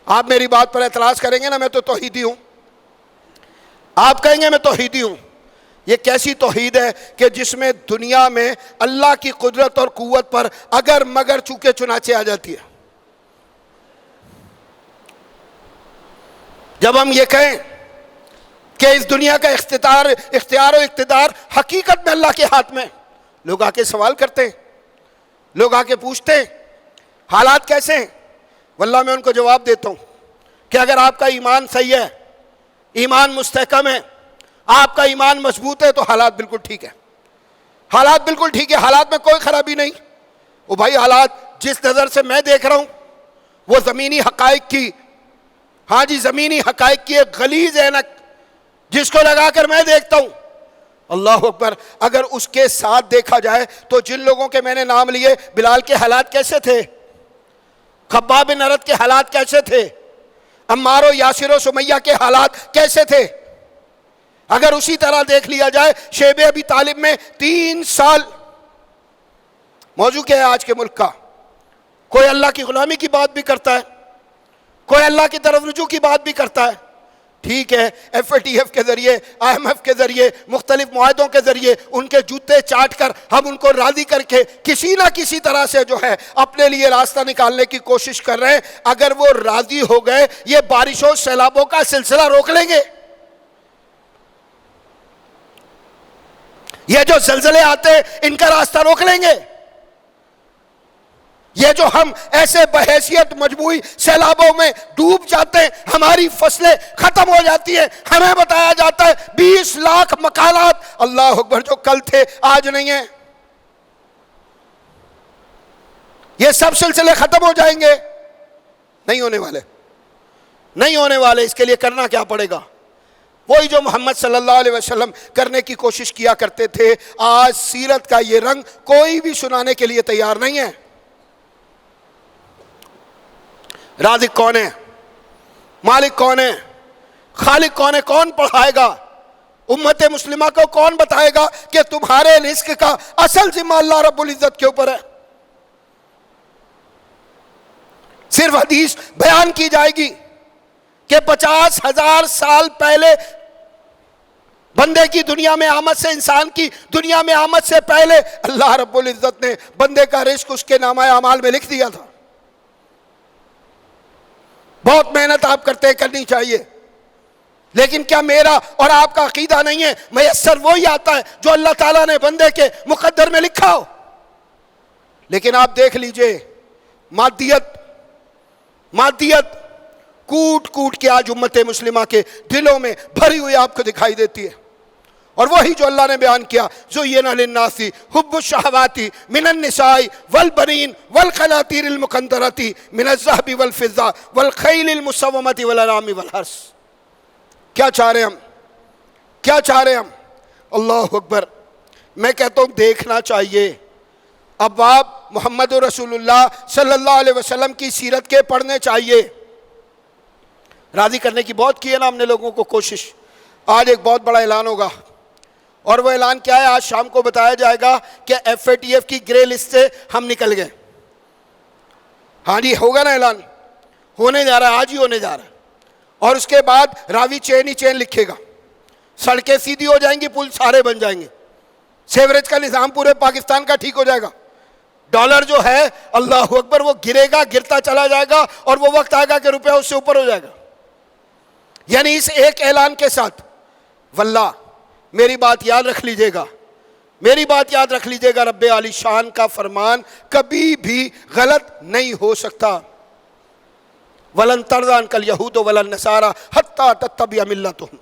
آپ میری بات پر اعتراض کریں گے نا, میں تو توحیدی ہوں. آپ کہیں گے میں توحیدی ہوں. یہ کیسی توحید ہے کہ جس میں دنیا میں اللہ کی قدرت اور قوت پر اگر مگر چونکہ چنانچہ آ جاتی ہے. جب ہم یہ کہیں کہ اس دنیا کا اختیار و اقتدار حقیقت میں اللہ کے ہاتھ میں, لوگ آ کے سوال کرتے ہیں, لوگ آ کے پوچھتے ہیں حالات کیسے ہیں. واللہ میں ان کو جواب دیتا ہوں کہ اگر آپ کا ایمان صحیح ہے, ایمان مستحکم ہے, آپ کا ایمان مضبوط ہے, تو حالات بالکل ٹھیک ہے. حالات بالکل ٹھیک ہے, حالات میں کوئی خرابی نہیں. وہ بھائی حالات جس نظر سے میں دیکھ رہا ہوں وہ زمینی حقائق کی, ہاں جی زمینی حقائق کی ایک غلیظ اینک جس کو لگا کر میں دیکھتا ہوں. اللہ اکبر, اگر اس کے ساتھ دیکھا جائے تو جن لوگوں کے میں نے نام لیے, بلال کے حالات کیسے تھے, خباب بن ارد کے حالات کیسے تھے, عمار و یاسر و سمیہ کے حالات کیسے تھے, اگر اسی طرح دیکھ لیا جائے. شیب ابی طالب میں 3 سال. موضوع کیا ہے آج کے ملک کا؟ کوئی اللہ کی غلامی کی بات بھی کرتا ہے, کوئی اللہ کی طرف رجوع کی بات بھی کرتا ہے. ٹھیک ہے, FATF کے ذریعے, IMF کے ذریعے, مختلف معاہدوں کے ذریعے ان کے جوتے چاٹ کر ہم ان کو راضی کر کے کسی نہ کسی طرح سے جو ہے اپنے لیے راستہ نکالنے کی کوشش کر رہے ہیں. اگر وہ راضی ہو گئے, یہ بارشوں سیلابوں کا سلسلہ روک لیں گے. یہ جو زلزلے آتے ہیں ان کا راستہ روک لیں گے. یہ جو ہم ایسے بحیثیت مجموعی سیلابوں میں ڈوب جاتے ہیں, ہماری فصلیں ختم ہو جاتی ہیں, ہمیں بتایا جاتا ہے 20 لاکھ مکانات, اللہ اکبر, جو کل تھے آج نہیں ہیں. یہ سب سلسلے ختم ہو جائیں گے؟ نہیں ہونے والے, نہیں ہونے والے. اس کے لیے کرنا کیا پڑے گا؟ وہی جو محمد صلی اللہ علیہ وسلم کرنے کی کوشش کیا کرتے تھے، آج سیرت کا یہ رنگ کوئی بھی سنانے کے لیے تیار نہیں ہے۔ رازق کون ہے؟ مالک کون ہے؟ خالق کون ہے؟ کون پڑھائے گا؟ امت مسلمہ کو کون بتائے گا کہ تمہارے رزق کا اصل ذمہ اللہ رب العزت کے اوپر ہے؟ صرف حدیث بیان کی جائے گی کہ 50,000 سال پہلے بندے کی دنیا میں آمد سے، انسان کی دنیا میں آمد سے پہلے اللہ رب العزت نے بندے کا رزق اس کے نامہ اعمال میں لکھ دیا تھا۔ بہت محنت آپ کرتے ہیں، کرنی چاہیے، لیکن کیا میرا اور آپ کا عقیدہ نہیں ہے میسر وہی آتا ہے جو اللہ تعالیٰ نے بندے کے مقدر میں لکھا ہو؟ لیکن آپ دیکھ لیجئے، مادیت کوٹ کوٹ کے آج امت مسلمہ کے دلوں میں بھری ہوئی آپ کو دکھائی دیتی ہے، اور وہی جو اللہ نے بیان کیا، زُيِّنَ لِلنَّاسِ حُبُّ الشَّهَوَاتِ مِنَ النِّسَاءِ وَالْبَنِينَ وَالْقَنَاطِيرِ الْمُقَنطَرَةِ مِنَ الذَّهَبِ وَالْفِضَّةِ وَالْخَيْلِ الْمُسَوَّمَةِ وَالْأَنْعَامِ وَالْحَرْثِ۔ کیا چاہ رہے ہم؟ اللہ اکبر۔ میں کہتا ہوں دیکھنا چاہیے۔ اب آپ محمد رسول اللہ صلی اللہ علیہ وسلم کی سیرت کے پڑھنے چاہیے۔ راضی کرنے کی بہت کی ہے نا ہم نے لوگوں کو کوشش۔ آج ایک بہت بڑا اعلان ہوگا، اور وہ اعلان کیا ہے؟ آج شام کو بتایا جائے گا کہ FATF کی گرے لسٹ سے ہم نکل گئے۔ ہاں جی، ہوگا نا اعلان، ہونے جا رہا ہے، آج ہی ہونے جا رہا ہے۔ اور اس کے بعد راوی چین ہی چین لکھے گا، سڑکیں سیدھی ہو جائیں گی، پل سارے بن جائیں گے، سیوریج کا نظام پورے پاکستان کا ٹھیک ہو جائے گا، ڈالر جو ہے اللہ اکبر وہ گرے گا، گرتا چلا جائے گا، اور وہ وقت آئے گا کہ روپیہ اس سے اوپر ہو جائے گا۔ یعنی اس ایک اعلان کے ساتھ واللہ میری بات یاد رکھ لیجئے گا، رب عالی شان کا فرمان کبھی بھی غلط نہیں ہو سکتا۔ وَلَن تَرْضَىٰ عَنْكَ الْيَهُودُ وَلَا النَّصَارَىٰ حَتَّىٰ تَتَّبِعَ مِلَّتَهُمْ۔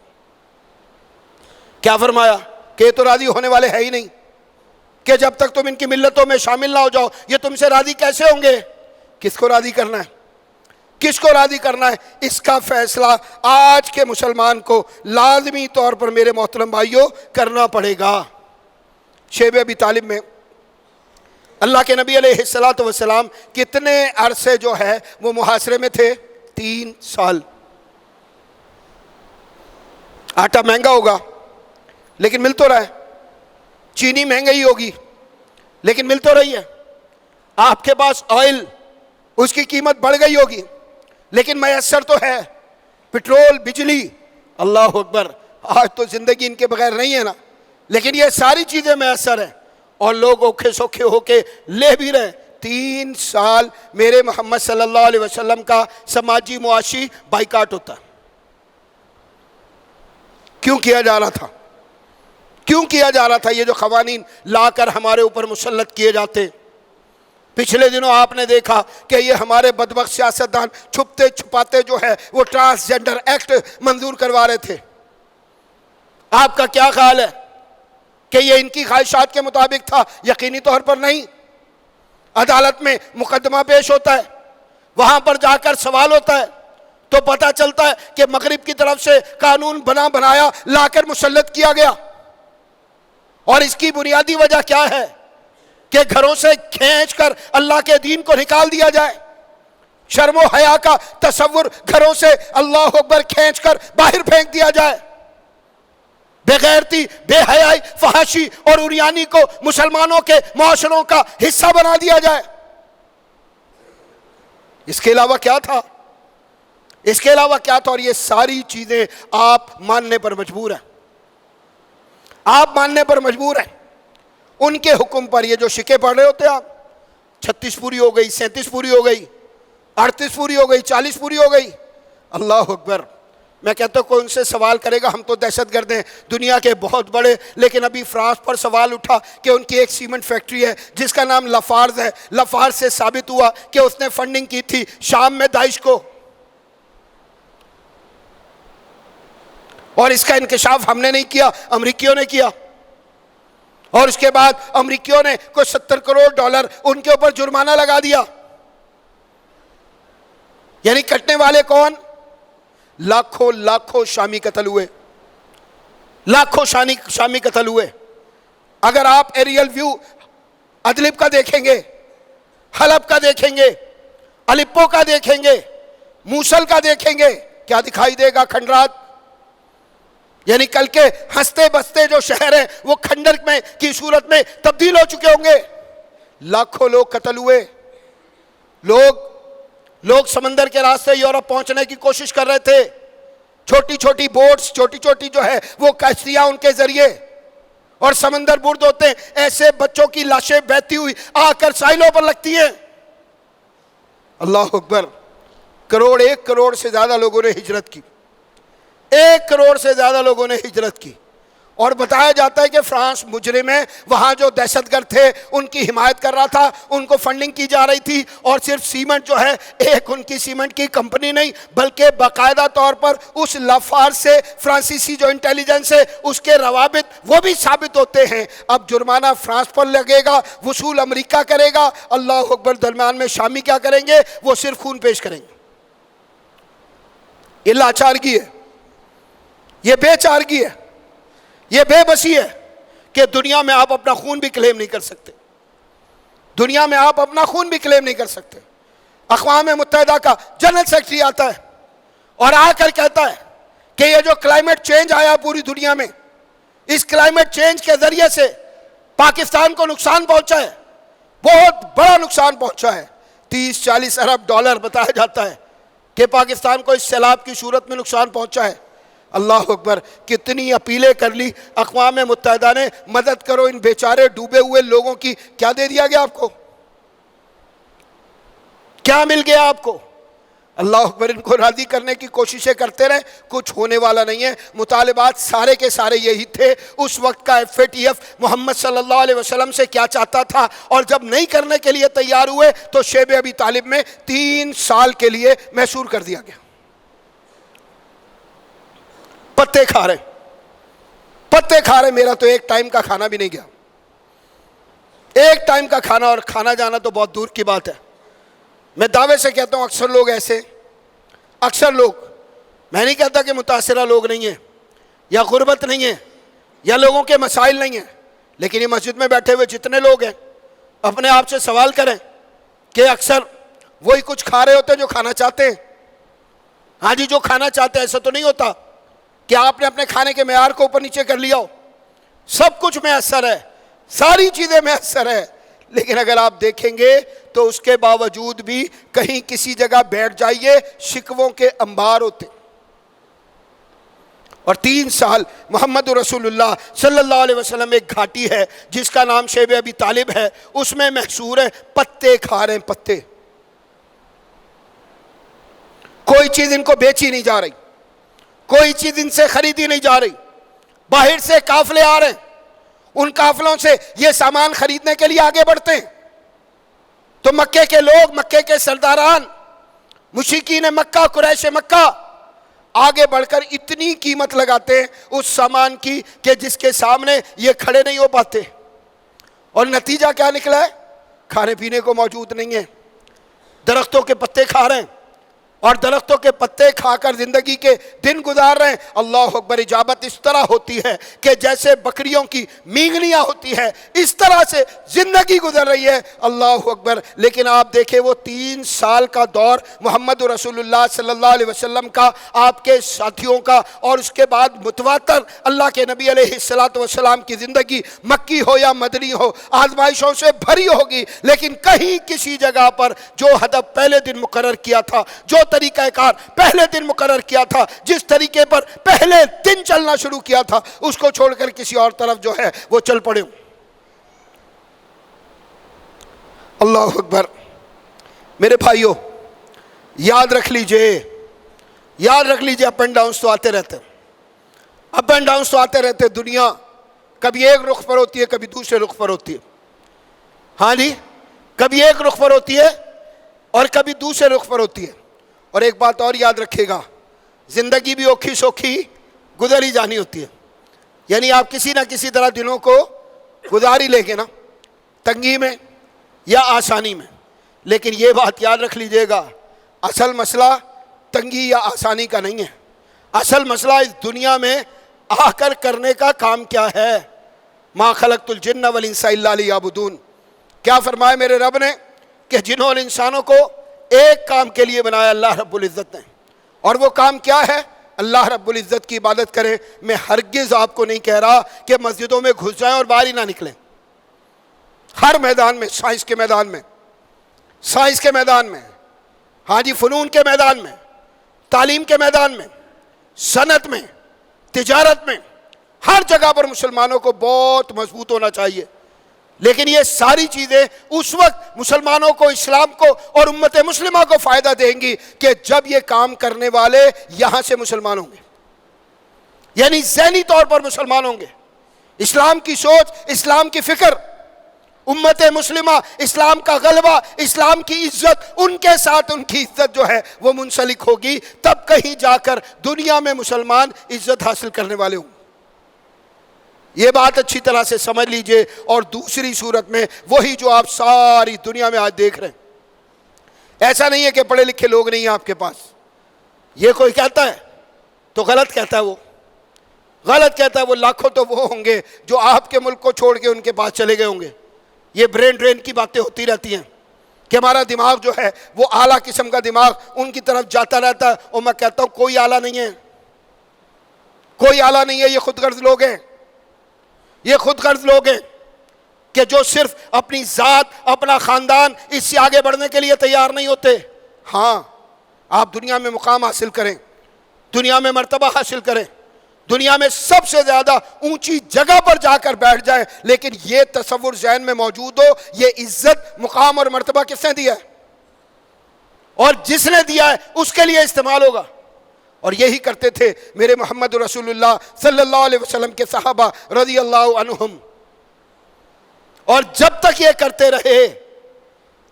کیا فرمایا؟ کہ یہ تو راضی ہونے والے ہیں ہی نہیں، کہ جب تک تم ان کی ملتوں میں شامل نہ ہو جاؤ یہ تم سے راضی کیسے ہوں گے؟ کس کو راضی کرنا ہے؟ اس کا فیصلہ آج کے مسلمان کو لازمی طور پر میرے محترم بھائیوں کرنا پڑے گا۔ شیب ابی طالب میں اللہ کے نبی علیہ السلام کتنے عرصے جو ہے وہ محاصرے میں تھے؟ 3 سال۔ آٹا مہنگا ہوگا لیکن مل تو رہا ہے، چینی مہنگی ہوگی لیکن مل تو رہی ہے، آپ کے پاس آئل اس کی قیمت بڑھ گئی ہوگی لیکن میسر تو ہے، پٹرول، بجلی، اللہ اکبر۔ آج تو زندگی ان کے بغیر نہیں ہے نا، لیکن یہ ساری چیزیں میسر ہیں اور لوگ اوکھے سوکھے ہو کے لے بھی رہے۔ 3 سال میرے محمد صلی اللہ علیہ وسلم کا سماجی معاشی بائیکاٹ ہوتا۔ کیوں کیا جا رہا تھا یہ جو قوانین لا کر ہمارے اوپر مسلط کیے جاتے؟ پچھلے دنوں آپ نے دیکھا کہ یہ ہمارے بدبخت سیاستدان چھپتے چھپاتے جو ہے وہ ٹرانسجنڈر ایکٹ منظور کروا رہے تھے۔ آپ کا کیا خیال ہے کہ یہ ان کی خواہشات کے مطابق تھا؟ یقینی طور پر نہیں۔ عدالت میں مقدمہ پیش ہوتا ہے، وہاں پر جا کر سوال ہوتا ہے تو پتہ چلتا ہے کہ مغرب کی طرف سے قانون بنایا لا کر مسلط کیا گیا، اور اس کی بنیادی وجہ کیا ہے کہ گھروں سے کھینچ کر اللہ کے دین کو نکال دیا جائے۔ شرم و حیا کا تصور گھروں سے اللہ اکبر کھینچ کر باہر پھینک دیا جائے، بے غیرتی، بے حیائی، فحاشی اور عریانی کو مسلمانوں کے معاشروں کا حصہ بنا دیا جائے۔ اس کے علاوہ کیا تھا؟ اور یہ ساری چیزیں آپ ماننے پر مجبور ہیں، ان کے حکم پر۔ یہ جو شکے پڑھ رہے ہوتے ہیں آپ، 36 پوری ہو گئی، 37 پوری ہو گئی، 38 پوری ہو گئی، 40 پوری ہو گئی، اللہ اکبر۔ میں کہتا ہوں کوئی ان سے سوال کرے گا، ہم تو دہشت گرد ہیں دنیا کے بہت بڑے، لیکن ابھی فرانس پر سوال اٹھا کہ ان کی ایک سیمنٹ فیکٹری ہے جس کا نام لافارز ہے، لافارز سے ثابت ہوا کہ اس نے فنڈنگ کی تھی شام میں داعش کو، اور اس کا انکشاف ہم نے نہیں کیا، امریکیوں نے کیا، اور اس کے بعد امریکیوں نے کوئی $70 کروڑ ان کے اوپر جرمانہ لگا دیا۔ یعنی کٹنے والے کون؟ لاکھوں شامی قتل ہوئے، لاکھوں شامی قتل ہوئے. اگر آپ ایریل ویو ادلب کا دیکھیں گے، حلب کا دیکھیں گے، الیپو کا دیکھیں گے، موصل کا دیکھیں گے، کیا دکھائی دے گا؟ کھنڈرات. یعنی کل کے ہنستے بستے جو شہر ہیں وہ کھنڈر میں کی صورت میں تبدیل ہو چکے ہوں گے. لاکھوں لوگ قتل ہوئے. لوگ سمندر کے راستے یورپ پہنچنے کی کوشش کر رہے تھے. چھوٹی چھوٹی بوٹس، چھوٹی چھوٹی جو ہے وہ کشتیاں ان کے ذریعے، اور سمندر برد ہوتے ہیں. ایسے بچوں کی لاشیں بہتی ہوئی آ کر ساحلوں پر لگتی ہیں. اللہ اکبر. ایک کروڑ سے زیادہ لوگوں نے ہجرت کی. 1 کروڑ سے زیادہ لوگوں نے ہجرت کی. اور بتایا جاتا ہے کہ فرانس مجرم ہے، وہاں جو دہشت گرد تھے ان کی حمایت کر رہا تھا، ان کو فنڈنگ کی جا رہی تھی. اور صرف سیمنٹ جو ہے، ایک ان کی سیمنٹ کی کمپنی نہیں بلکہ باقاعدہ طور پر اس لافار سے فرانسیسی جو انٹیلیجنس ہے اس کے روابط وہ بھی ثابت ہوتے ہیں. اب جرمانہ فرانس پر لگے گا، وصول امریکہ کرے گا. اللہ اکبر. درمیان میں شامی کیا کریں گے؟ وہ صرف خون پیش کریں گے. یہ لاچارگی ہے، یہ بے چارگی ہے، یہ بے بسی ہے کہ دنیا میں آپ اپنا خون بھی کلیم نہیں کر سکتے. دنیا میں آپ اپنا خون بھی کلیم نہیں کر سکتے. اقوام متحدہ کا جنرل سیکرٹری آتا ہے اور آ کر کہتا ہے کہ یہ جو کلائمیٹ چینج آیا پوری دنیا میں، اس کلائمیٹ چینج کے ذریعے سے پاکستان کو نقصان پہنچا ہے، بہت بڑا نقصان پہنچا ہے. 30-40 ارب ڈالر بتایا جاتا ہے کہ پاکستان کو اس سیلاب کی صورت میں نقصان پہنچا ہے. اللہ اکبر. کتنی اپیلیں کر لی اقوام متحدہ نے، مدد کرو ان بیچارے ڈوبے ہوئے لوگوں کی. کیا دے دیا گیا آپ کو؟ کیا مل گیا آپ کو؟ اللہ اکبر. ان کو راضی کرنے کی کوششیں کرتے رہے، کچھ ہونے والا نہیں ہے. مطالبات سارے کے سارے یہی تھے. اس وقت کا FATF محمد صلی اللہ علیہ وسلم سے کیا چاہتا تھا، اور جب نہیں کرنے کے لیے تیار ہوئے تو شیب ابی طالب میں 3 سال کے لیے محصور کر دیا گیا. پتے کھا رہے. میرا تو ایک ٹائم کا کھانا بھی نہیں گیا. ایک ٹائم کا کھانا، اور کھانا جانا تو بہت دور کی بات ہے. میں دعوے سے کہتا ہوں اکثر لوگ میں نہیں کہتا کہ متاثرہ لوگ نہیں ہیں یا غربت نہیں ہے یا لوگوں کے مسائل نہیں ہیں، لیکن یہ مسجد میں بیٹھے ہوئے جتنے لوگ ہیں اپنے آپ سے سوال کریں کہ اکثر وہی کچھ کھا رہے ہوتے ہیں جو کھانا چاہتے ہیں. ہاں جی، جو کھانا چاہتے ہیں. ایسا تو نہیں ہوتا کہ آپ نے اپنے کھانے کے معیار کو اوپر نیچے کر لیا ہو. سب کچھ میسر ہے، ساری چیزیں میسر ہے، لیکن اگر آپ دیکھیں گے تو اس کے باوجود بھی کہیں کسی جگہ بیٹھ جائیے شکووں کے انبار ہوتے. اور 3 سال محمد رسول اللہ صلی اللہ علیہ وسلم ایک گھاٹی ہے جس کا نام شیب ابی طالب ہے، اس میں محصور ہے. پتے کھا رہے ہیں، پتے. کوئی چیز ان کو بیچی نہیں جا رہی، کوئی چیز ان سے خریدی نہیں جا رہی. باہر سے قافلے آ رہے ہیں، ان قافلوں سے یہ سامان خریدنے کے لیے آگے بڑھتے ہیں. تو مکے کے لوگ، مکے کے سرداران، مشرکین مکہ، قریش مکہ آگے بڑھ کر اتنی قیمت لگاتے ہیں اس سامان کی کہ جس کے سامنے یہ کھڑے نہیں ہو پاتے. اور نتیجہ کیا نکلا ہے؟ کھانے پینے کو موجود نہیں ہے. درختوں کے پتے کھا رہے ہیں، اور درختوں کے پتے کھا کر زندگی کے دن گزار رہے ہیں. اللہ اکبر. اجابت اس طرح ہوتی ہے کہ جیسے بکریوں کی مینگنیاں ہوتی ہے، اس طرح سے زندگی گزر رہی ہے. اللہ اکبر. لیکن آپ دیکھیں وہ 3 سال کا دور محمد رسول اللہ صلی اللہ علیہ وسلم کا، آپ کے ساتھیوں کا، اور اس کے بعد متواتر اللہ کے نبی علیہ السلام کی زندگی، مکی ہو یا مدنی ہو، آزمائشوں سے بھری ہوگی. لیکن کہیں کسی جگہ پر جو ہدف پہلے دن مقرر کیا تھا، جو طریقہ کار پہلے دن مقرر کیا تھا، جس طریقے پر پہلے دن چلنا شروع کیا تھا، اس کو چھوڑ کر کسی اور طرف جو ہے وہ چل پڑے. اللہ اکبر. میرے بھائیوں، یاد رکھ لیجئے اپ اینڈ ڈاؤنس تو آتے رہتے ہیں، اپ اینڈ ڈاؤنس تو آتے رہتے. دنیا کبھی ایک رخ پر ہوتی ہے، کبھی دوسرے رخ پر ہوتی ہے. ہاں جی، کبھی ایک رخ پر ہوتی ہے اور کبھی دوسرے رخ پر ہوتی ہے. اور ایک بات اور یاد رکھے گا، زندگی بھی اوکھی سوکھی گزر ہی جانی ہوتی ہے. یعنی آپ کسی نہ کسی طرح دنوں کو گزار ہی لیں گے نا، تنگی میں یا آسانی میں. لیکن یہ بات یاد رکھ لیجئے گا، اصل مسئلہ تنگی یا آسانی کا نہیں ہے. اصل مسئلہ اس دنیا میں آ کر کرنے کا کام کیا ہے؟ ما خلقت الجن والانس الا لیعبدون. کیا فرمایا میرے رب نے کہ جنوں اور انسانوں کو ایک کام کے لیے بنایا اللہ رب العزت نے، اور وہ کام کیا ہے؟ اللہ رب العزت کی عبادت کریں. میں ہرگز آپ کو نہیں کہہ رہا کہ مسجدوں میں گھس جائیں اور باہر ہی نہ نکلیں. ہر میدان میں، سائنس کے میدان میں، سائنس کے میدان میں، ہاں جی، فنون کے میدان میں، تعلیم کے میدان میں، صنعت میں، تجارت میں، ہر جگہ پر مسلمانوں کو بہت مضبوط ہونا چاہیے. لیکن یہ ساری چیزیں اس وقت مسلمانوں کو، اسلام کو اور امت مسلمہ کو فائدہ دیں گی کہ جب یہ کام کرنے والے یہاں سے مسلمان ہوں گے، یعنی ذہنی طور پر مسلمان ہوں گے. اسلام کی سوچ، اسلام کی فکر، امت مسلمہ، اسلام کا غلبہ، اسلام کی عزت، ان کے ساتھ ان کی عزت جو ہے وہ منسلک ہوگی. تب کہیں جا کر دنیا میں مسلمان عزت حاصل کرنے والے ہوں. یہ بات اچھی طرح سے سمجھ لیجئے. اور دوسری صورت میں وہی جو آپ ساری دنیا میں آج دیکھ رہے ہیں. ایسا نہیں ہے کہ پڑھے لکھے لوگ نہیں ہیں آپ کے پاس. یہ کوئی کہتا ہے تو غلط کہتا ہے. وہ غلط کہتا ہے. وہ لاکھوں تو وہ ہوں گے جو آپ کے ملک کو چھوڑ کے ان کے پاس چلے گئے ہوں گے. یہ برین ڈرین کی باتیں ہوتی رہتی ہیں کہ ہمارا دماغ جو ہے وہ اعلیٰ قسم کا دماغ ان کی طرف جاتا رہتا ہے. اور میں کہتا ہوں کوئی اعلیٰ نہیں ہے، کوئی اعلیٰ نہیں ہے. یہ خود غرض لوگ ہیں، یہ خود غرض لوگ ہیں کہ جو صرف اپنی ذات، اپنا خاندان، اس سے آگے بڑھنے کے لیے تیار نہیں ہوتے. ہاں، آپ دنیا میں مقام حاصل کریں، دنیا میں مرتبہ حاصل کریں، دنیا میں سب سے زیادہ اونچی جگہ پر جا کر بیٹھ جائیں، لیکن یہ تصور ذہن میں موجود ہو یہ عزت، مقام اور مرتبہ کس نے دیا ہے؟ اور جس نے دیا ہے اس کے لیے استعمال ہوگا. اور یہی کرتے تھے میرے محمد رسول اللہ صلی اللہ علیہ وسلم کے صحابہ رضی اللہ عنہم. اور جب تک یہ کرتے رہے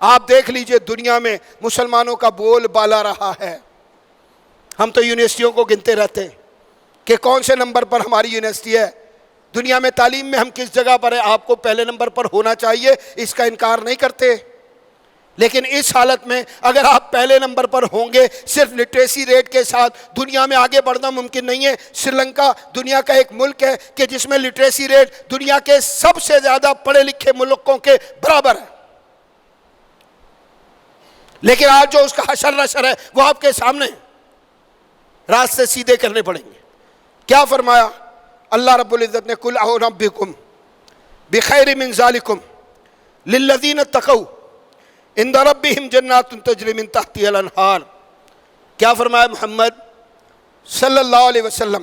آپ دیکھ لیجئے دنیا میں مسلمانوں کا بول بالا رہا ہے. ہم تو یونیورسٹیوں کو گنتے رہتے ہیں کہ کون سے نمبر پر ہماری یونیورسٹی ہے. دنیا میں تعلیم میں ہم کس جگہ پر ہیں. آپ کو پہلے نمبر پر ہونا چاہیے، اس کا انکار نہیں کرتے. لیکن اس حالت میں اگر آپ پہلے نمبر پر ہوں گے صرف لٹریسی ریٹ کے ساتھ دنیا میں آگے بڑھنا ممکن نہیں ہے. سری لنکا دنیا کا ایک ملک ہے کہ جس میں لٹریسی ریٹ دنیا کے سب سے زیادہ پڑھے لکھے ملکوں کے برابر ہے. لیکن آج جو اس کا حشر نشر ہے وہ آپ کے سامنے راستے سیدھے کرنے پڑیں گے. کیا فرمایا اللہ رب العزت نے؟ قل اعنبئکم بخیر من ذالکم للذین اتقوا عند ربہم جنات تجری من تحتہا الانہار. کیا فرمایا محمد صلی اللہ علیہ وسلم؟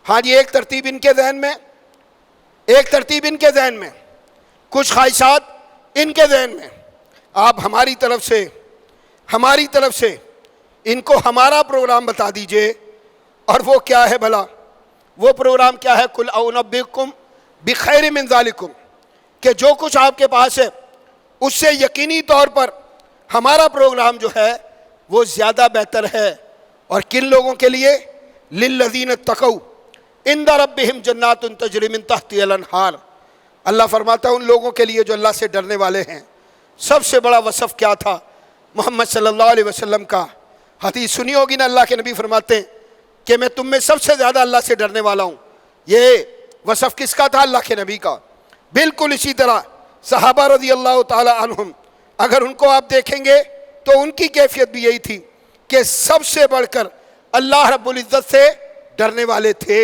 ہاں جی، ایک ترتیب ان کے ذہن میں، ایک ترتیب ان کے ذہن میں، کچھ خواہشات ان کے ذہن میں. آپ ہماری طرف سے ان کو ہمارا پروگرام بتا دیجئے. اور وہ کیا ہے بھلا؟ وہ پروگرام کیا ہے؟ قل اعنبئکم بخیر من ذالکم، کہ جو کچھ آپ کے پاس ہے اس سے یقینی طور پر ہمارا پروگرام جو ہے وہ زیادہ بہتر ہے. اور کن لوگوں کے لیے؟ للذین اتقوا عند ربہم جنات تجری من تحتہا الانہار. اللہ فرماتا ہے ان لوگوں کے لیے جو اللہ سے ڈرنے والے ہیں. سب سے بڑا وصف کیا تھا محمد صلی اللہ علیہ وسلم کا؟ حدیث سنی ہوگی نا، اللہ کے نبی فرماتے ہیں کہ میں تم میں سب سے زیادہ اللہ سے ڈرنے والا ہوں. یہ وصف کس کا تھا؟ اللہ کے نبی کا. بالکل اسی طرح صحابہ رضی اللہ تعالی عنہم، اگر ان کو آپ دیکھیں گے تو ان کی کیفیت بھی یہی تھی کہ سب سے بڑھ کر اللہ رب العزت سے ڈرنے والے تھے.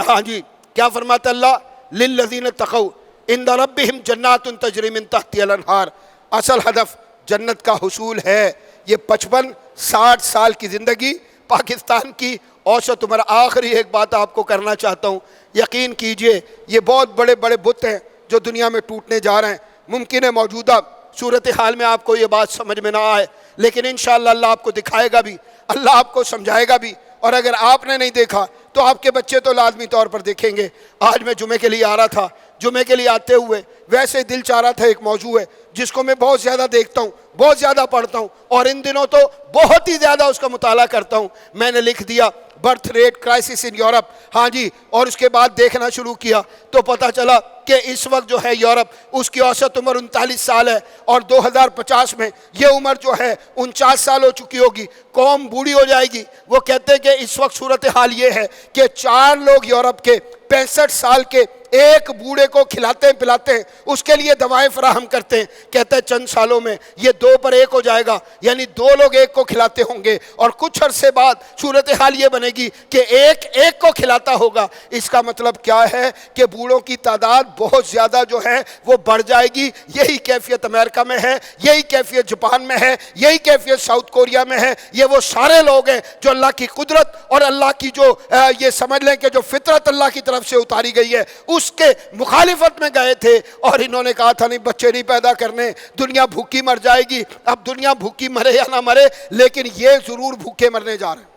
ہاں جی، کیا فرماتا اللہ؟ للذین اتقوا عند ربہم جنات تجری من تحتہا الانہار. اصل ہدف جنت کا حصول ہے. یہ 55-60 سال کی زندگی پاکستان کی اوسط عمر. آخری ایک بات آپ کو کرنا چاہتا ہوں، یقین کیجئے یہ بہت بڑے بڑے بت ہیں جو دنیا میں ٹوٹنے جا رہے ہیں. ممکن ہے موجودہ صورتحال میں آپ کو یہ بات سمجھ میں نہ آئے، لیکن انشاءاللہ اللہ آپ کو دکھائے گا بھی، اللہ آپ کو سمجھائے گا بھی. اور اگر آپ نے نہیں دیکھا تو آپ کے بچے تو لازمی طور پر دیکھیں گے. آج میں جمعے کے لیے آ رہا تھا، جمعے کے لیے آتے ہوئے ویسے دل چاہ رہا تھا، ایک موضوع ہے جس کو میں بہت زیادہ دیکھتا ہوں، بہت زیادہ پڑھتا ہوں، اور ان دنوں تو بہت ہی زیادہ اس کا مطالعہ کرتا ہوں. میں نے لکھ دیا birth rate crisis in Europe. ہاں جی، اور اس کے بعد دیکھنا شروع کیا تو پتہ چلا کہ اس وقت جو ہے یورپ اس کی اوسط عمر 39 سال ہے اور 2050 میں یہ عمر جو ہے 49 سال ہو چکی ہوگی، قوم بوڑھی ہو جائے گی۔ وہ کہتے ہیں کہ اس وقت صورتحال یہ ہے کہ 4 لوگ یورپ کے 65 سال کے ایک بوڑھے کو کھلاتے ہیں پلاتے ہیں، اس کے لیے دوائیں فراہم کرتے ہیں۔ کہتے ہیں چند سالوں میں یہ 2 پر 1 ہو جائے گا، یعنی 2 لوگ ایک کو کھلاتے ہوں گے، اور کچھ عرصے بعد صورتحال یہ بنے گی کہ ایک کو کھلاتا ہوگا۔ اس کا مطلب کیا ہے کہ بوڑھوں کی تعداد بہت زیادہ جو ہے وہ بڑھ جائے گی۔ یہی کیفیت امریکہ میں ہے، یہی کیفیت جاپان میں ہے، یہی کیفیت ساؤتھ کوریا میں ہے۔ یہ وہ سارے لوگ ہیں جو اللہ کی قدرت اور اللہ کی جو یہ سمجھ لیں کہ جو فطرت اللہ کی طرف سے اتاری گئی ہے اس کے مخالفت میں گئے تھے، اور انہوں نے کہا تھا نہیں بچے نہیں پیدا کرنے، دنیا بھوکی مر جائے گی۔ اب دنیا بھوکی مرے یا نہ مرے، لیکن یہ ضرور بھوکے مرنے جا رہے ہیں،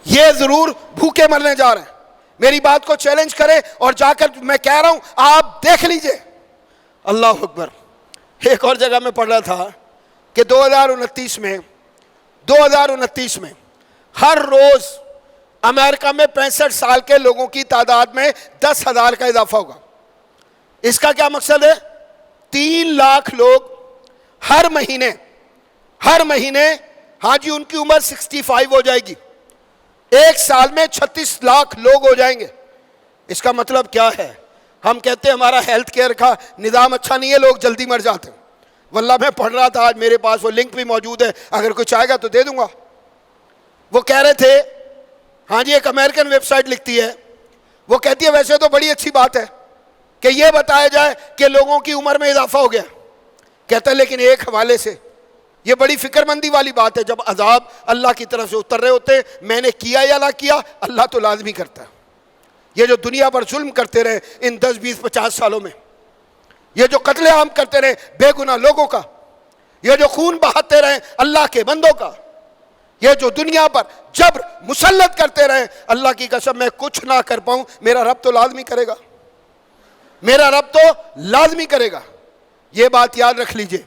یہ ضرور بھوکے مرنے جا رہے ہیں۔ میری بات کو چیلنج کریں اور جا کر میں کہہ رہا ہوں آپ دیکھ لیجئے۔ اللہ اکبر۔ ایک اور جگہ میں پڑھ رہا تھا کہ 2029 میں ہر روز امریکہ میں 65 سال کے لوگوں کی تعداد میں 10,000 کا اضافہ ہوگا۔ اس کا کیا مقصد ہے؟ 3 لاکھ لوگ ہر مہینے ہاں جی ان کی عمر 65 ہو جائے گی، 1 سال میں 36 لاکھ لوگ ہو جائیں گے۔ اس کا مطلب کیا ہے؟ ہم کہتے ہیں ہمارا ہیلتھ کیئر کا نظام اچھا نہیں ہے، لوگ جلدی مر جاتے ہیں۔ واللہ میں پڑھ رہا تھا، آج میرے پاس وہ لنک بھی موجود ہے، اگر کوئی چاہے گا تو دے دوں گا۔ وہ کہہ رہے تھے ہاں جی ایک امریکن ویب سائٹ لکھتی ہے، وہ کہتی ہے ویسے تو بڑی اچھی بات ہے کہ یہ بتایا جائے کہ لوگوں کی عمر میں اضافہ ہو گیا، کہتا ہے لیکن ایک حوالے سے یہ بڑی فکر مندی والی بات ہے، جب عذاب اللہ کی طرف سے اتر رہے ہوتے ہیں، میں نے کیا یا نہ کیا اللہ تو لازمی کرتا ہے۔ یہ جو دنیا پر ظلم کرتے رہے ان 10 20 50 سالوں میں، یہ جو قتل عام کرتے رہے بے گناہ لوگوں کا، یہ جو خون بہاتے رہے اللہ کے بندوں کا، یہ جو دنیا پر جبر مسلط کرتے رہے، اللہ کی قسم میں کچھ نہ کر پاؤں، میرا رب تو لازمی کرے گا، میرا رب تو لازمی کرے گا۔ یہ بات یاد رکھ لیجئے۔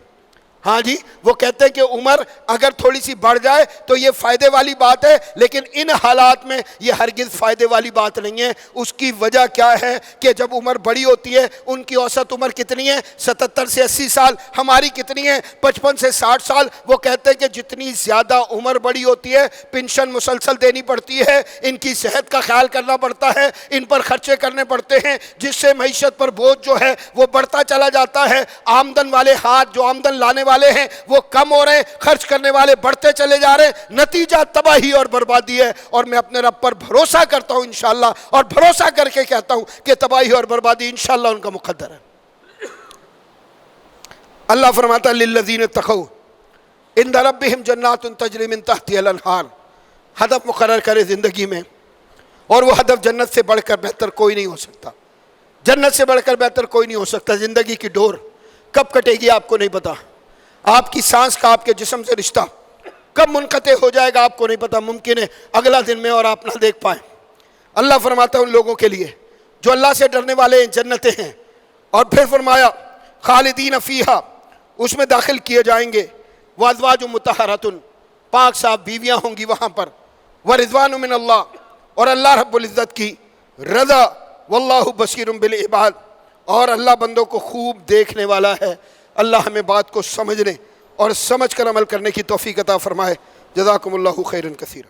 ہاں جی وہ کہتے ہیں کہ عمر اگر تھوڑی سی بڑھ جائے تو یہ فائدے والی بات ہے، لیکن ان حالات میں یہ ہرگز فائدے والی بات نہیں ہے۔ اس کی وجہ کیا ہے کہ جب عمر بڑی ہوتی ہے، ان کی اوسط عمر کتنی ہے؟ 77 سے 80 سال، ہماری کتنی ہے؟ 55 سے 60 سال۔ وہ کہتے ہیں کہ جتنی زیادہ عمر بڑی ہوتی ہے پینشن مسلسل دینی پڑتی ہے، ان کی صحت کا خیال کرنا پڑتا ہے، ان پر خرچے کرنے پڑتے ہیں، جس سے معیشت پر بوجھ جو ہے وہ بڑھتا چلا جاتا ہے۔ آمدن والے ہاتھ جو آمدن لانے والے ہیں وہ کم ہو رہے ہیں، خرچ کرنے والے بڑھتے چلے جا رہے ہیں، نتیجہ تباہی اور بربادی ہے۔ اور میں اپنے رب پر بھروسہ کرتا ہوں انشاءاللہ، اور بھروسہ کر کے کہتا ہوں کہ تباہی اور بربادی انشاءاللہ ان کا مقدر ہے۔ اللہ فرماتا ہے للذین اتقوا عند ربہم جنات تجری من تحتها الانہار۔ ہدف مقرر کرے زندگی میں، اور وہ ہدف جنت سے بڑھ کر بہتر کوئی نہیں ہو سکتا، جنت سے بڑھ کر بہتر کوئی نہیں ہو سکتا۔ زندگی کی ڈور کب کٹے گی آپ کو نہیں پتا، آپ کی سانس کا آپ کے جسم سے رشتہ کب منقطع ہو جائے گا آپ کو نہیں پتا، ممکن ہے اگلا دن میں اور آپ نہ دیکھ پائیں۔ اللہ فرماتا ہے ان لوگوں کے لیے جو اللہ سے ڈرنے والے ہیں جنتیں ہیں، اور پھر فرمایا خالدین فیہا، اس میں داخل کیے جائیں گے، وازواج مطہرۃ، پاک صاف بیویاں ہوں گی وہاں پر، ورضوان من اللہ، اور اللہ رب العزت کی رضا، واللہ بصیر بالعباد، اور اللہ بندوں کو خوب دیکھنے والا ہے۔ اللہ ہمیں بات کو سمجھنے اور سمجھ کر عمل کرنے کی توفیق عطا فرمائے۔ جزاکم اللہ خیرا کثیرا۔